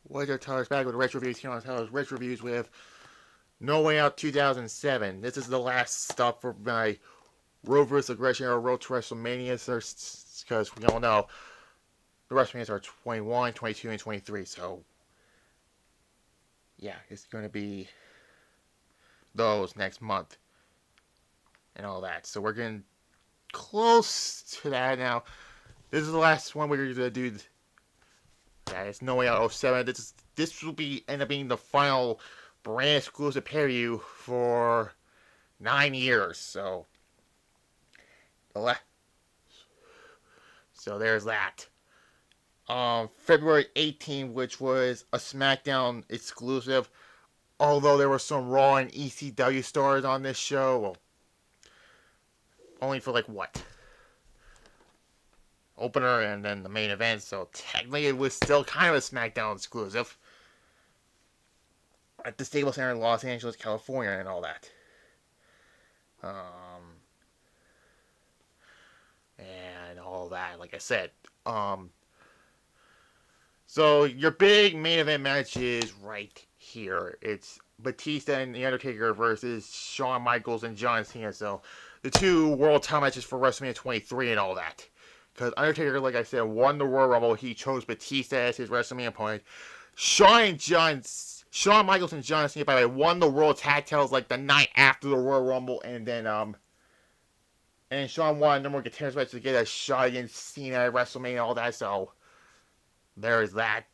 What's your Tyler's back with Retro Reviews here on Tyler's Retro Reviews with No Way Out 2007. This is the last stop for my Road Aggression or Road to WrestleMania because we all know the WrestleManias are 21, 22, and 23. So, yeah, it's going to be those next month and all that. So we're getting close to that now. This is the last one we're going to do. Yeah, it's No Way Out 07. This will end up being the final brand exclusive pay-per-view for 9 years. So there's that. February 18th, which was a SmackDown exclusive. Although there were some Raw and ECW stars on this show, well, only for like what? Opener and then the main event, so technically it was still kind of a SmackDown exclusive at the Staples Center in Los Angeles, California, and all that. And all that, like I said. So your big main event match is right here. It's Batista and The Undertaker versus Shawn Micheals and John Cena. So the two world title matches for WrestleMania 23 and all that. Because Undertaker, like I said, won the Royal Rumble. He chose Batista as his WrestleMania opponent. Shawn Micheals and John Cena, by the way, won the World Tag Titles like the night after the Royal Rumble, and then Shawn won a number of contenders matches to get a shot against Cena at WrestleMania and all that. So there's that.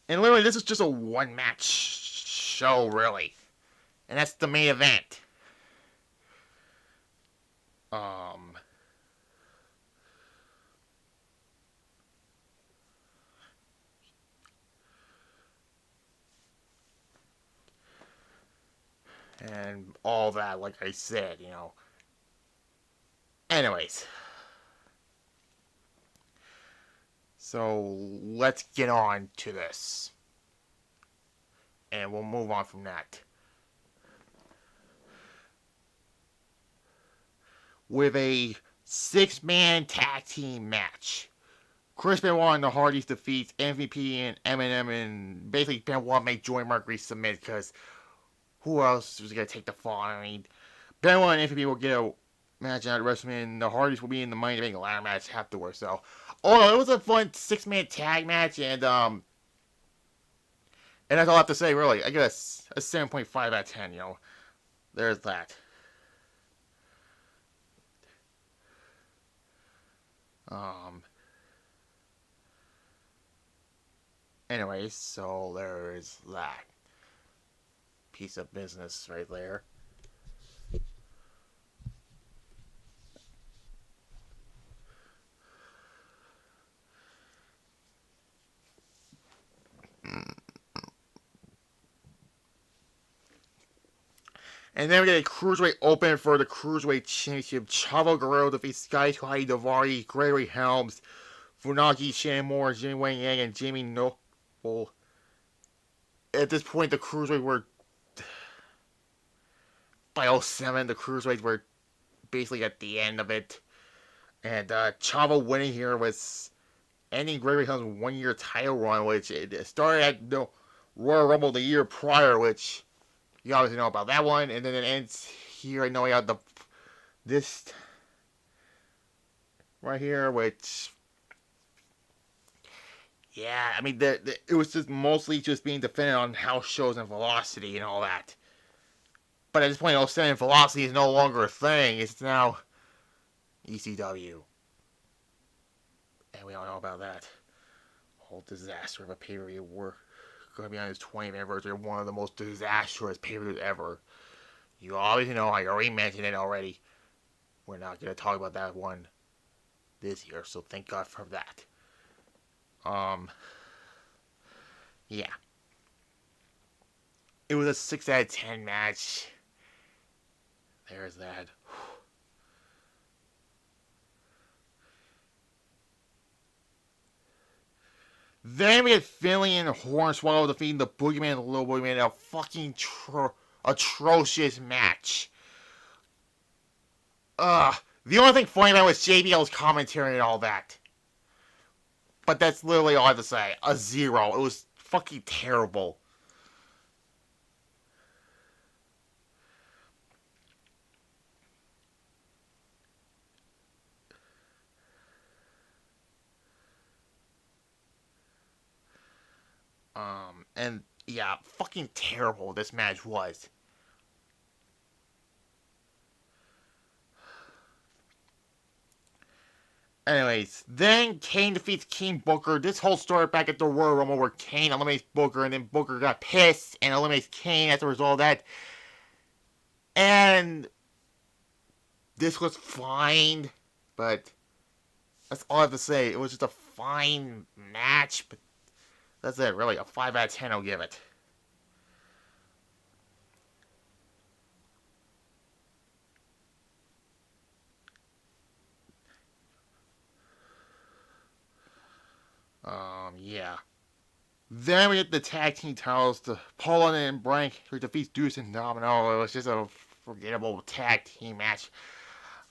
And literally, this is just a one-match show, really, and that's the main event. And all that, like I said, Anyways. So, let's get on to this. And we'll move on from that. With a 6-man tag team match. Chris Benoit and the Hardys defeats MVP and Eminem, and basically Benoit made Joey Mercury submit because who else was going to take the fall? I mean, Benoit and MVP will get a match out of WrestleMania, and the Hardys will be in the Money in the Bank ladder match afterwards. So, it was a fun 6-man tag match, and that's all I have to say, really. I give it a 7.5 out of 10, There's that. Anyways, so there's that piece of business right there. And then we get a Cruiserweight Open for the Cruiserweight Championship. Chavo Guerrero defeats Sky Tuhai Davari, Gregory Helms, Funaki, Shannon Moore, Jimmy Wang Yang, and Jamie Noble. At this point, the Cruiserweight were... By 07, the Cruiserweights were basically at the end of it. And Chavo winning here was ending Gregory Helms' 1-year title run, which it started at the Royal Rumble the year prior, which... You obviously know about that one, and then it ends here. I know we have this right here, which, yeah, I mean, it was just mostly just being defended on house shows and Velocity and all that. But at this point, saying Velocity is no longer a thing. It's now ECW, and we all know about that whole disaster of a pay-per-view. We're going to be on his 20th anniversary of one of the most disastrous pay-per-views ever. You obviously know, I already mentioned it already. We're not going to talk about that one this year, so thank God for that. Yeah. It was a 6 out of 10 match. There's that. Then we had Finley and Hornswoggle defeating the Boogeyman and the Little Boogeyman in a fucking atrocious match. The only thing funny about it was JBL's commentary and all that. but that's literally all I have to say. A 0. It was fucking terrible. And yeah, fucking terrible this match was. Anyways, then Kane defeats King Booker. This whole story back at the Royal Rumble where Kane eliminates Booker and then Booker got pissed and eliminates Kane as a result of that. And this was fine, but that's all I have to say. It was just a fine match, but that's it, really. A 5 out of 10 I'll give it. Yeah. Then we get the tag team titles to Paul and Brank, who defeats Deuce and Domino. It was just a forgettable tag team match.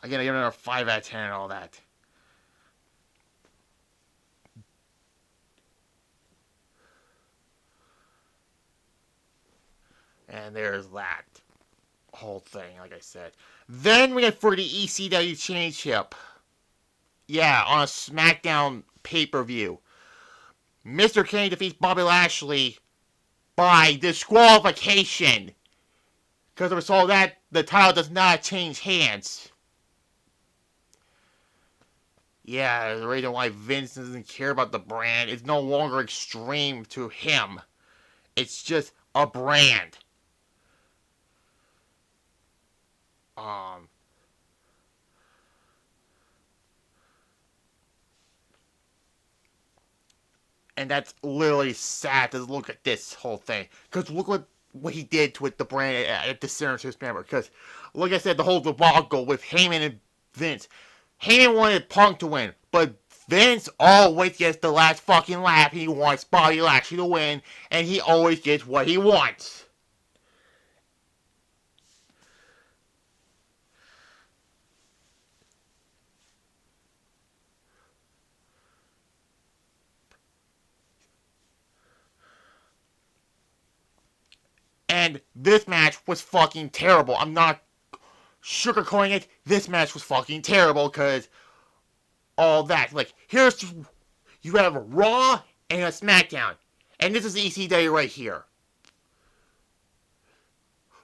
Again, I give it a 5 out of 10 and all that. And there's that whole thing, like I said. Then we get for the ECW Championship. Yeah, on a SmackDown pay-per-view. Mr. Kane defeats Bobby Lashley by disqualification. Because of a result of that, the title does not change hands. Yeah, the reason why Vince doesn't care about the brand is no longer extreme to him. It's just a brand. And that's literally sad to look at this whole thing. Because look what he did with the brand at the center of his member. Because, like I said, the whole debacle with Heyman and Vince. Heyman wanted Punk to win, but Vince always gets the last fucking laugh. He wants Bobby Lashley to win, and he always gets what he wants. And this match was fucking terrible. I'm not sugarcoating it. This match was fucking terrible because all that. Like, you have a Raw and a SmackDown. And this is ECW right here.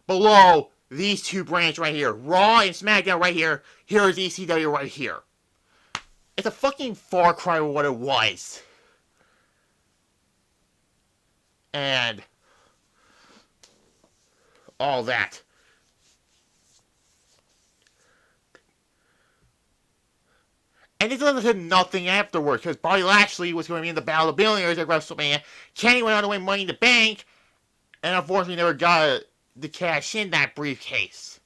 Below these two brands right here. Raw and SmackDown right here. Here is ECW right here. It's a fucking far cry of what it was. And all that. And it led to nothing afterwards, because Bobby Lashley was going to be in the Battle of the Billionaires at WrestleMania. Kenny went on to win Money in the Bank, and unfortunately never got to cash in that briefcase.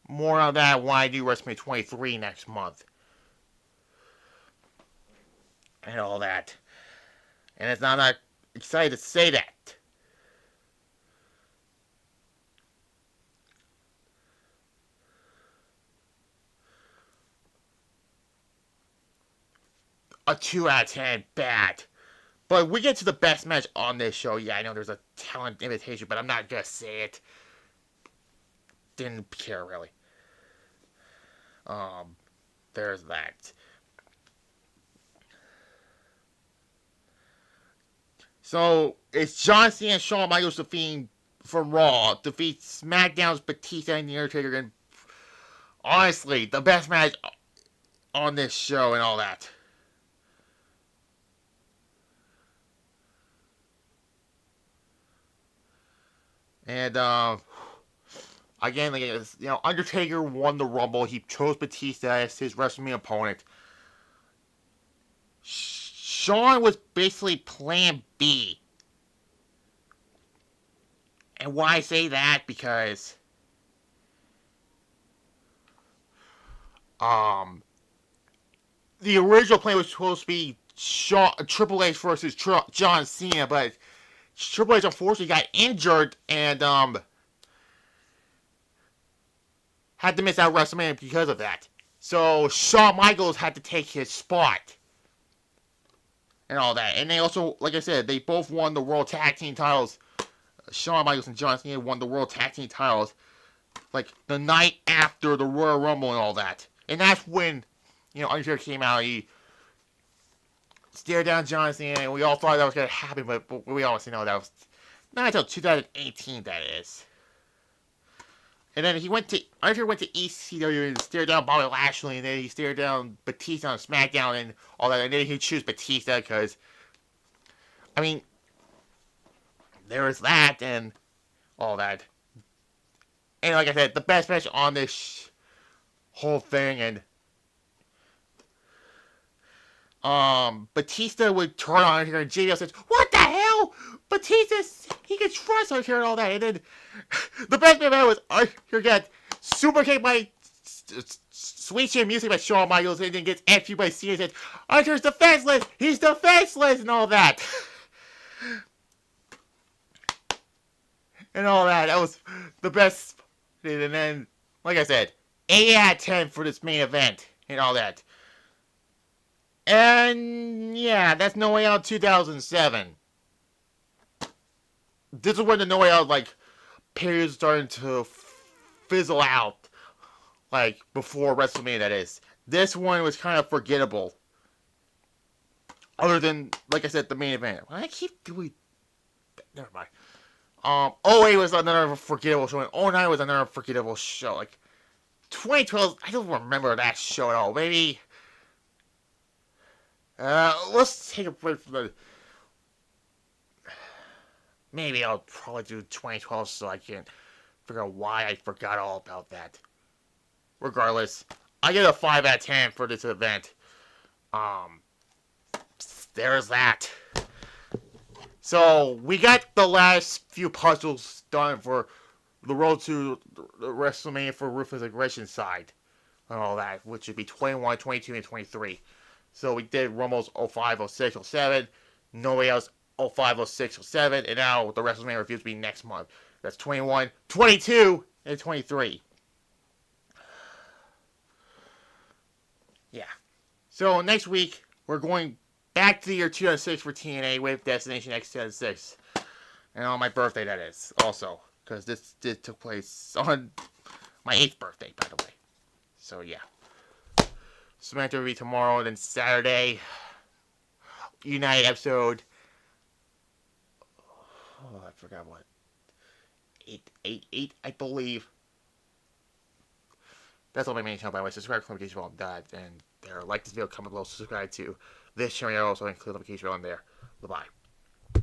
More on that when I do WrestleMania 23 next month. And all that. And I'm not excited to say that. A 2 out of 10, bad. But we get to the best match on this show. Yeah, I know there's a talent invitation, but I'm not gonna say it. Didn't care really. There's that. So it's John Cena and Shawn Michaels defeating from Raw, defeats SmackDown's Batista and The Undertaker, and honestly, the best match on this show and all that. And again, like, Undertaker won the Rumble. He chose Batista as his WrestleMania opponent. Shawn was basically Plan B. And why I say that, because the original plan was supposed to be Triple H versus John Cena, but Triple H unfortunately got injured and had to miss out WrestleMania because of that. So Shawn Michaels had to take his spot. and all that. And they also, like I said, they both won the World Tag Team titles. Shawn Michaels and John Cena won the World Tag Team titles like the night after the Royal Rumble and all that. And that's when, Undertaker came out. He stared down John Cena, and we all thought that was gonna happen, but we obviously know that was not until 2018. That is. And then Undertaker went to ECW and stared down Bobby Lashley, and then he stared down Batista on SmackDown and all that, and then he chose Batista because, I mean, there was that and all that. And like I said, the best match on this whole thing, and Batista would turn on Undertaker, and JBL says, "What the hell? Batista, he can trust Undertaker and all that." And then the best bit about it was Undertaker got super kicked by Sweet Chin Music by Shawn Michaels, and then gets FU by Cena, and said, "Undertaker's defenseless. He's defenseless," and all that. And all that. That was the best. And then, like I said, 8 out of 10 for this main event and all that. And yeah, that's No Way Out 2007. This is when the No Way Out period is starting to fizzle out, before WrestleMania. That is. This one was kind of forgettable. Other than, like I said, the main event. I keep doing. Never mind. 08 was another forgettable show, and 09 was another forgettable show. 2012, I don't remember that show at all. Maybe. Let's take a break from the. Maybe I'll probably do 2012 so I can figure out why I forgot all about that. Regardless, I get a 5 out of 10 for this event. There's that. So, we got the last few puzzles done for the road to the WrestleMania for Ruthless Aggression side. And all that, which would be 21, 22, and 23. So, we did Rumble's 05, 06, 07. No Way Out's 05, 06, 07. And now the WrestleMania reviews will be next month. That's 21, 22, and 23. Yeah. So, next week, we're going back to the year 2006 for TNA with Destination X 2006. And on my birthday, that is, also. Because this took place on my 8th birthday, by the way. So, yeah. SmackDown will be tomorrow, then Saturday. United episode. Oh, I forgot what. 8, I believe. That's all my main channel, by the way. Subscribe to the notification bell on that. And there, like this video, comment below, subscribe to this channel. Also include the notification bell on there. Bye-bye.